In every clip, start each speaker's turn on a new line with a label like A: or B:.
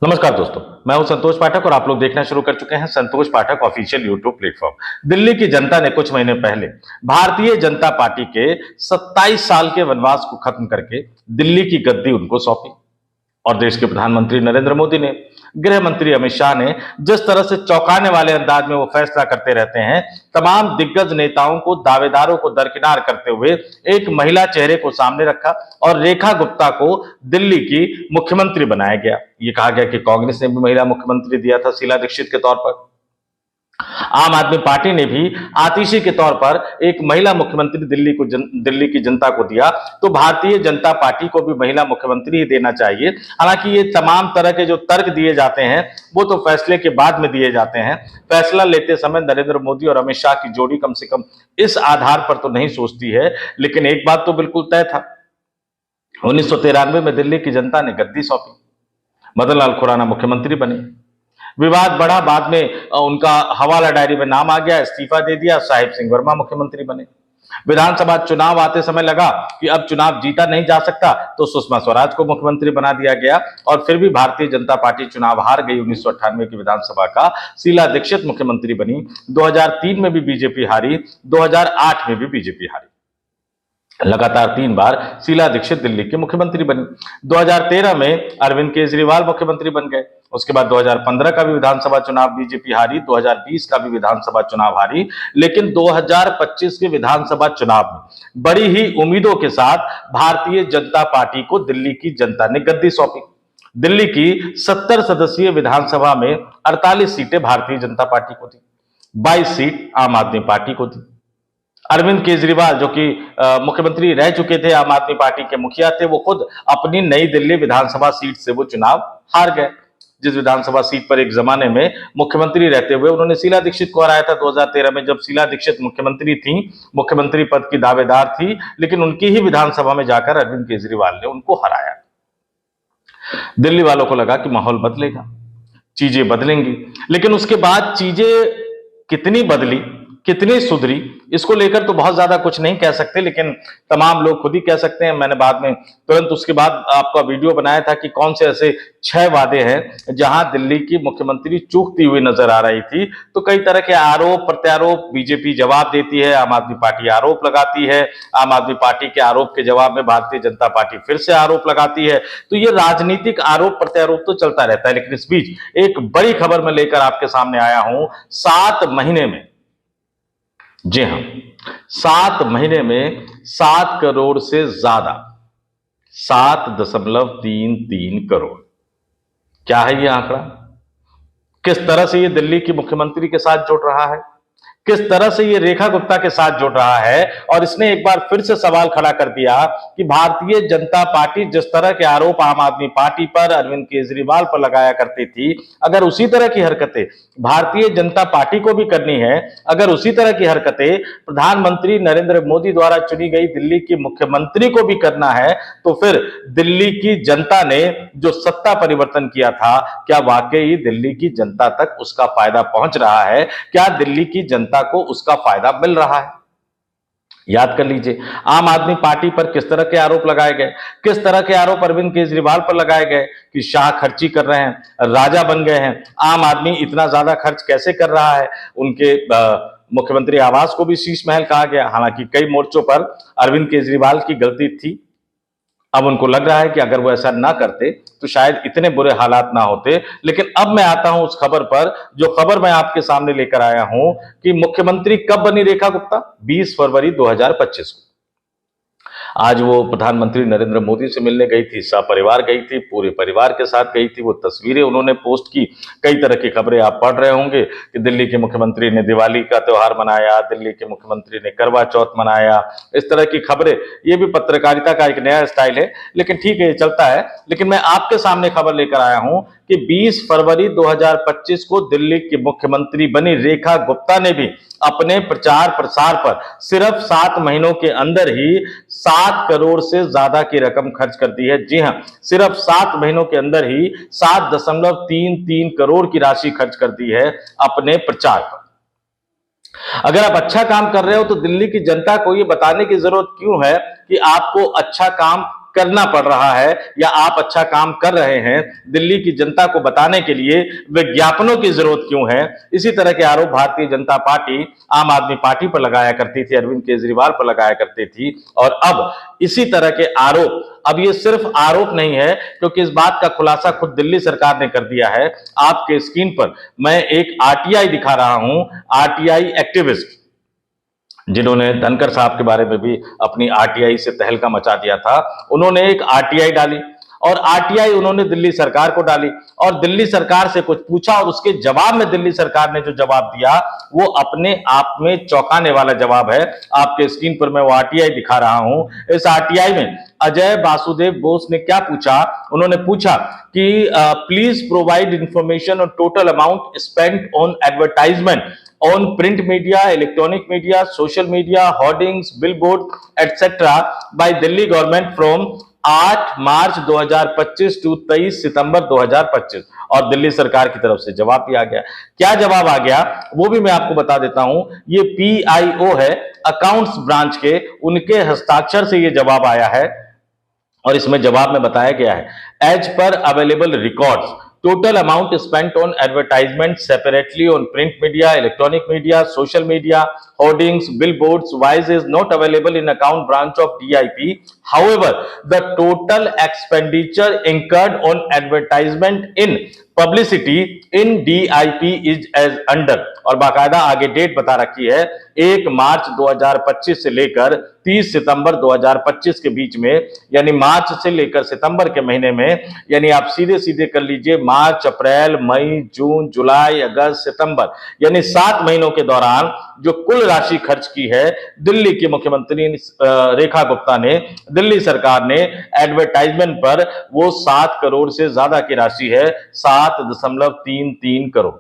A: नमस्कार दोस्तों, मैं हूं संतोष पाठक और आप लोग देखना शुरू कर चुके हैं संतोष पाठक ऑफिशियल यूट्यूब प्लेटफॉर्म। दिल्ली की जनता ने कुछ महीने पहले भारतीय जनता पार्टी के 27 साल के वनवास को खत्म करके दिल्ली की गद्दी उनको सौंपी और देश के प्रधानमंत्री नरेंद्र मोदी ने, गृह मंत्री अमित शाह ने जिस तरह से चौंकाने वाले अंदाज में वो फैसला करते रहते हैं, तमाम दिग्गज नेताओं को, दावेदारों को दरकिनार करते हुए एक महिला चेहरे को सामने रखा और रेखा गुप्ता को दिल्ली की मुख्यमंत्री बनाया गया। ये कहा गया कि कांग्रेस ने भी महिला मुख्यमंत्री दिया था शीला दीक्षित के तौर पर। आम आदमी पार्टी ने भी आतिशी के तौर पर एक महिला मुख्यमंत्री दिल्ली की जनता को दिया, तो भारतीय जनता पार्टी को भी महिला मुख्यमंत्री ही देना चाहिए। हालांकि ये तमाम तरह के जो तर्क दिए जाते हैं वो तो फैसले के बाद में दिए जाते हैं। फैसला लेते समय नरेंद्र मोदी और अमित शाह की जोड़ी कम से कम इस आधार पर तो नहीं सोचती है, लेकिन एक बात तो बिल्कुल तय था, 1993 में दिल्ली की जनता ने गद्दी सौंपी, मदन लाल खुराना मुख्यमंत्री बने। विवाद बढ़ा, बाद में उनका हवाला डायरी में नाम आ गया, इस्तीफा दे दिया, साहिब सिंह वर्मा मुख्यमंत्री बने। विधानसभा चुनाव आते समय लगा कि अब चुनाव जीता नहीं जा सकता, तो सुषमा स्वराज को मुख्यमंत्री बना दिया गया और फिर भी भारतीय जनता पार्टी चुनाव हार गई। 1998 की विधानसभा का शीला दीक्षित मुख्यमंत्री बनी, 2003 में भी बीजेपी हारी, 2008 में भी बीजेपी हारी। लगातार 3 बार शीला दीक्षित दिल्ली की मुख्यमंत्री बनी। 2013 में अरविंद केजरीवाल मुख्यमंत्री बन गए। उसके बाद 2015 का भी विधानसभा चुनाव बीजेपी हारी, 2020 का भी विधानसभा चुनाव हारी, लेकिन 2025 के विधानसभा चुनाव में बड़ी ही उम्मीदों के साथ भारतीय जनता पार्टी को दिल्ली की जनता ने गद्दी सौंपी। दिल्ली की 70 सदस्यीय विधानसभा में 48 सीटें भारतीय जनता पार्टी को दी, 22 सीट आम आदमी पार्टी को दी। अरविंद केजरीवाल जो कि मुख्यमंत्री रह चुके थे, आम आदमी पार्टी के मुखिया थे, वो खुद अपनी नई दिल्ली विधानसभा सीट से वो चुनाव हार गए, जिस विधानसभा सीट पर एक जमाने में मुख्यमंत्री रहते हुए उन्होंने शीला दीक्षित को हराया था। 2013 में जब शीला दीक्षित मुख्यमंत्री थी, मुख्यमंत्री पद की दावेदार थी, लेकिन उनकी ही विधानसभा में जाकर अरविंद केजरीवाल ने उनको हराया। दिल्ली वालों को लगा कि माहौल बदलेगा, चीजें बदलेंगी, लेकिन उसके बाद चीजें कितनी बदली, कितनी सुधरी, इसको लेकर तो बहुत ज्यादा कुछ नहीं कह सकते, लेकिन तमाम लोग खुद ही कह सकते हैं। मैंने बाद में तुरंत उसके बाद आपका वीडियो बनाया था कि कौन से ऐसे 6 वादे हैं जहां दिल्ली की मुख्यमंत्री चूकती हुई नजर आ रही थी। तो कई तरह के आरोप प्रत्यारोप बीजेपी जवाब देती है, आम आदमी पार्टी आरोप लगाती है, आम आदमी पार्टी के आरोप के जवाब में भारतीय जनता पार्टी फिर से आरोप लगाती है। तो ये राजनीतिक आरोप प्रत्यारोप तो चलता रहता है, लेकिन इस बीच एक बड़ी खबर मैं लेकर आपके सामने आया हूं। 7 महीने में, जी हां, 7 महीने में 7 करोड़ से ज्यादा, 7.33 करोड़, क्या है ये आंकड़ा? किस तरह से ये दिल्ली की मुख्यमंत्री के साथ जुड़ रहा है, किस तरह से ये रेखा गुप्ता के साथ जुड़ रहा है। और इसने एक बार फिर से सवाल खड़ा कर दिया कि भारतीय जनता पार्टी जिस तरह के आरोप आम आदमी पार्टी पर, अरविंद केजरीवाल पर लगाया करती थी, अगर उसी तरह की हरकतें भारतीय जनता पार्टी को भी करनी है, अगर उसी तरह की हरकतें प्रधानमंत्री नरेंद्र मोदी द्वारा चुनी गई दिल्ली की मुख्यमंत्री को भी करना है, तो फिर दिल्ली की जनता ने जो सत्ता परिवर्तन किया था, क्या वाकई दिल्ली की जनता तक उसका फायदा पहुंच रहा है? क्या दिल्ली की जनता को उसका फायदा मिल रहा है? याद कर लीजिए, आम आदमी पार्टी पर किस तरह के आरोप लगाए गए, किस तरह के आरोप अरविंद केजरीवाल पर लगाए गए कि शाह खर्ची कर रहे हैं, राजा बन गए हैं, आम आदमी इतना ज्यादा खर्च कैसे कर रहा है। उनके मुख्यमंत्री आवास को भी शीश महल कहा गया। हालांकि कई मोर्चों पर अरविंद केजरीवाल की गलती थी, अब उनको लग रहा है कि अगर वो ऐसा ना करते तो शायद इतने बुरे हालात ना होते। लेकिन अब मैं आता हूं उस खबर पर, जो खबर मैं आपके सामने लेकर आया हूं कि मुख्यमंत्री कब बनी रेखा गुप्ता? 20 फरवरी 2025 को। आज वो प्रधानमंत्री नरेंद्र मोदी से मिलने गई थी, सपरिवार गई थी, पूरे परिवार के साथ गई थी। वो तस्वीरें उन्होंने पोस्ट की। कई तरह की खबरें आप पढ़ रहे होंगे कि दिल्ली के मुख्यमंत्री ने दिवाली का त्योहार मनाया, दिल्ली के मुख्यमंत्री ने करवा चौथ मनाया, इस तरह की खबरें। ये भी पत्रकारिता का एक नया स्टाइल है, लेकिन ठीक है, ये चलता है। लेकिन मैं आपके सामने खबर लेकर आया हूं कि 20 फरवरी 2025 को दिल्ली की मुख्यमंत्री बनी रेखा गुप्ता ने भी अपने प्रचार प्रसार पर सिर्फ 7 महीनों के अंदर ही 7 करोड़ से ज्यादा की रकम खर्च कर दी है। जी हां, सिर्फ 7 महीनों के अंदर ही 7.33 करोड़ की राशि खर्च कर दी है अपने प्रचार पर। अगर आप अच्छा काम कर रहे हो तो दिल्ली की जनता को ये बताने की जरूरत क्यों है कि आपको अच्छा काम करना पड़ रहा है या आप अच्छा काम कर रहे हैं, दिल्ली की जनता को बताने के लिए विज्ञापनों की जरूरत क्यों है। इसी तरह के आरोप भारतीय जनता पार्टी आम आदमी पार्टी पर लगाया करती थी, अरविंद केजरीवाल पर लगाया करती थी, और अब इसी तरह के आरोप, अब ये सिर्फ आरोप नहीं है क्योंकि इस बात का खुलासा खुद दिल्ली सरकार ने कर दिया है। आपके स्क्रीन पर मैं एक आरटीआई दिखा रहा हूं, आरटीआई एक्टिविस्ट जिन्होंने धनखड़ साहब के बारे में भी अपनी आरटीआई से तहलका मचा दिया था, उन्होंने एक आरटीआई डाली और आरटीआई उन्होंने दिल्ली सरकार को डाली और दिल्ली सरकार से कुछ पूछा और उसके जवाब में दिल्ली सरकार ने जो जवाब दिया वो अपने आप में चौंकाने वाला जवाब है। आपके स्क्रीन पर मैं वो आरटीआई दिखा रहा हूं। इस आरटीआई में अजय वासुदेव बोस ने क्या पूछा, उन्होंने पूछा कि please provide information on total amount spent on advertisement on print media, electronic media, social media, hoardings, billboard, etc. by Delhi government from 8 March 2025 to 23 सितंबर 2025। और दिल्ली सरकार की तरफ से जवाब भी आ गया। क्या जवाब आ गया वो भी मैं आपको बता देता हूं। ये पीआईओ है अकाउंट्स ब्रांच के, उनके हस्ताक्षर से ये जवाब आया है और इसमें जवाब में बताया गया है as per available records total amount spent on advertisement separately on print media, electronic media, social media, hoardings, billboards wise is not available in account branch of DIP. However, the total expenditure incurred on advertisement in publicity in DIP is as under, और बाकायदा आगे date बता रखी है 1 मार्च 2025 से लेकर 30 सितंबर 2025 के बीच में, यानी मार्च से लेकर सितंबर के महीने में, यानी आप सीधे सीधे कर लीजिए मार्च, अप्रैल, मई, जून, जुलाई, अगस्त, सितंबर, यानी 7 महीनों के दौरान जो कुल राशि खर्च की है दिल्ली की मुख्यमंत्री रेखा गुप्ता ने, दिल्ली सरकार ने एडवर्टाइजमेंट पर, वो 7 करोड़ से ज्यादा की राशि है, 7.33 करोड़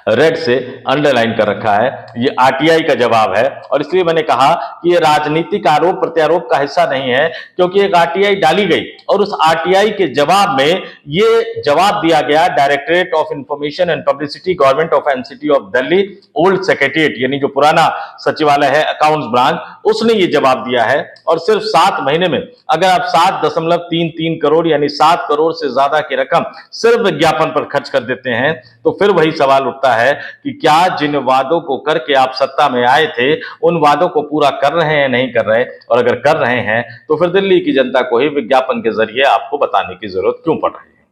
A: रेड से अंडरलाइन कर रखा है। ये आरटीआई का जवाब है और इसलिए मैंने कहा कि ये राजनीतिक आरोप प्रत्यारोप का हिस्सा नहीं है, क्योंकि एक आरटीआई डाली गई और उस आरटीआई के जवाब में ये जवाब दिया गया directorate of information and publicity government of NCT of Delhi old secretariat, यानी जो पुराना सचिवालय है अकाउंट्स ब्रांच, उसने ये जवाब दिया है। और सिर्फ 7 महीने में अगर आप 7.33 करोड़ यानी 7 करोड़ से ज्यादा की रकम सिर्फ विज्ञापन पर खर्च कर देते हैं, तो फिर वही सवाल उठता है कि क्या जिन वादों को करके आप सत्ता में आए थे उन वादों को पूरा कर रहे हैं, नहीं कर रहे, और अगर कर रहे हैं तो फिर दिल्ली की जनता को ही विज्ञापन के जरिए आपको बताने की जरूरत क्यों पड़ रही है।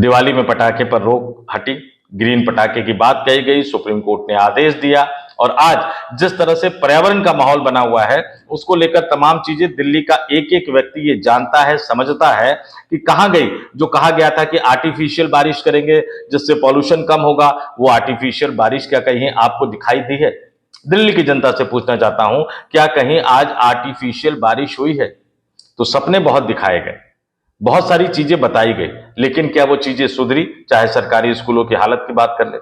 A: दिवाली में पटाखे पर रोक हटी, ग्रीन पटाखे की बात कही गई, सुप्रीम कोर्ट ने आदेश दिया, और आज जिस तरह से पर्यावरण का माहौल बना हुआ है उसको लेकर तमाम चीजें दिल्ली का एक एक व्यक्ति ये जानता है, समझता है कि कहां गई जो कहा गया था कि आर्टिफिशियल बारिश करेंगे जिससे पॉल्यूशन कम होगा, वो आर्टिफिशियल बारिश क्या कहीं आपको दिखाई दी है? दिल्ली की जनता से पूछना चाहता हूं, क्या कहीं आज आर्टिफिशियल बारिश हुई है? तो सपने बहुत दिखाए गए, बहुत सारी चीजें बताई गई, लेकिन क्या वो चीजें सुधरी? चाहे सरकारी स्कूलों की हालत की बात कर ले,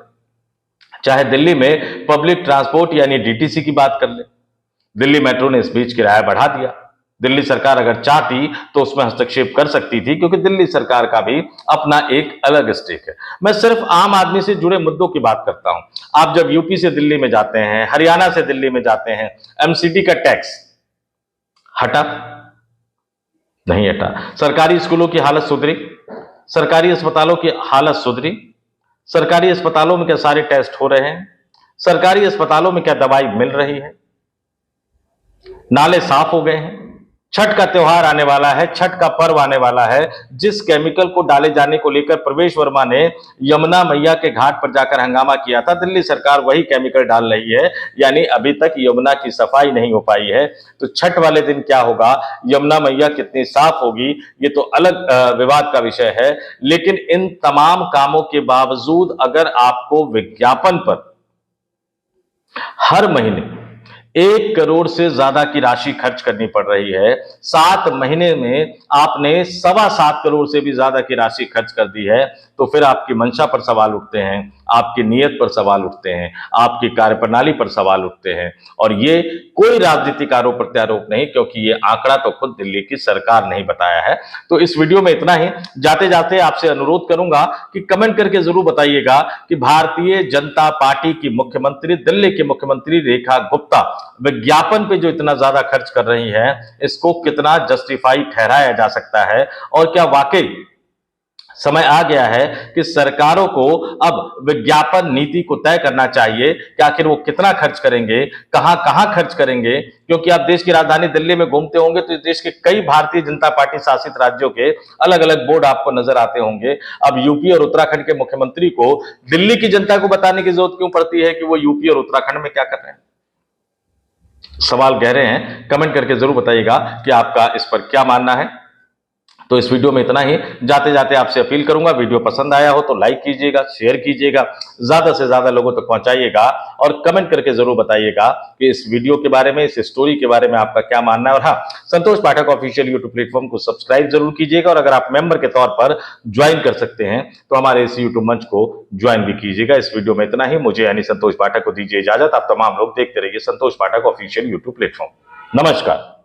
A: चाहे दिल्ली में पब्लिक ट्रांसपोर्ट यानी डीटीसी की बात कर ले, दिल्ली मेट्रो ने इस बीच किराया बढ़ा दिया। दिल्ली सरकार अगर चाहती तो उसमें हस्तक्षेप कर सकती थी, क्योंकि दिल्ली सरकार का भी अपना एक अलग स्टेक है। मैं सिर्फ आम आदमी से जुड़े मुद्दों की बात करता हूं। आप जब यूपी से दिल्ली में जाते हैं, हरियाणा से दिल्ली में जाते हैं, एमसीडी का टैक्स हटा? नहीं हटा। सरकारी स्कूलों की हालत सुधरी? सरकारी अस्पतालों की हालत सुधरी? सरकारी अस्पतालों में क्या सारे टेस्ट हो रहे हैं? सरकारी अस्पतालों में क्या दवाई मिल रही है? नाले साफ हो गए हैं? छठ का त्योहार आने वाला है, छठ का पर्व आने वाला है, जिस केमिकल को डाले जाने को लेकर प्रवेश वर्मा ने यमुना मैया के घाट पर जाकर हंगामा किया था, दिल्ली सरकार वही केमिकल डाल रही है, यानी अभी तक यमुना की सफाई नहीं हो पाई है। तो छठ वाले दिन क्या होगा, यमुना मैया कितनी साफ होगी, ये तो अलग विवाद का विषय है। लेकिन इन तमाम कामों के बावजूद अगर आपको विज्ञापन पर हर महीने 1 करोड़ से ज्यादा की राशि खर्च करनी पड़ रही है, 7 महीने में आपने 7.25 करोड़ से भी ज्यादा की राशि खर्च कर दी है, तो फिर आपकी मंशा पर सवाल उठते हैं, आपकी नीयत पर सवाल उठते हैं, आपकी कार्यप्रणाली पर सवाल उठते हैं। और ये कोई राजनीतिक आरोप प्रत्यारोप नहीं, क्योंकि ये आंकड़ा तो खुद दिल्ली की सरकार ने ही बताया है। तो इस वीडियो में इतना ही। जाते जाते आपसे अनुरोध करूंगा कि कमेंट करके जरूर बताइएगा कि भारतीय जनता पार्टी की मुख्यमंत्री, दिल्ली की मुख्यमंत्री रेखा गुप्ता विज्ञापन पे जो इतना ज्यादा खर्च कर रही है, इसको कितना जस्टिफाई ठहराया जा सकता है, और क्या वाकई समय आ गया है कि सरकारों को अब विज्ञापन नीति को तय करना चाहिए कि आखिर वो कितना खर्च करेंगे, कहां कहां खर्च करेंगे। क्योंकि आप देश की राजधानी दिल्ली में घूमते होंगे तो देश के कई भारतीय जनता पार्टी शासित राज्यों के अलग अलग बोर्ड आपको नजर आते होंगे। अब यूपी और उत्तराखंड के मुख्यमंत्री को दिल्ली की जनता को बताने की जरूरत क्यों पड़ती है कि वो यूपी और उत्तराखंड में क्या कर रहे हैं? सवाल गहरे हैं, कमेंट करके जरूर बताइएगा कि आपका इस पर क्या मानना है। तो इस वीडियो में इतना ही। जाते जाते आपसे अपील करूंगा, वीडियो पसंद आया हो तो लाइक कीजिएगा, शेयर कीजिएगा, ज्यादा से ज्यादा लोगों तक पहुंचाइएगा, और कमेंट करके जरूर बताइएगा कि इस वीडियो के बारे में, इस स्टोरी के बारे में आपका क्या मानना है। और हाँ, संतोष पाठक ऑफिशियल यूट्यूब प्लेटफॉर्म को सब्सक्राइब जरूर कीजिएगा, और अगर आप मेंबर के तौर पर ज्वाइन कर सकते हैं तो हमारे इस यूट्यूब मंच को ज्वाइन भी कीजिएगा। इस वीडियो में इतना ही। मुझे यानी संतोष पाठक को दीजिए इजाजत। आप तमाम लोग देखते रहिए संतोष पाठक ऑफिशियल यूट्यूब प्लेटफॉर्म। नमस्कार।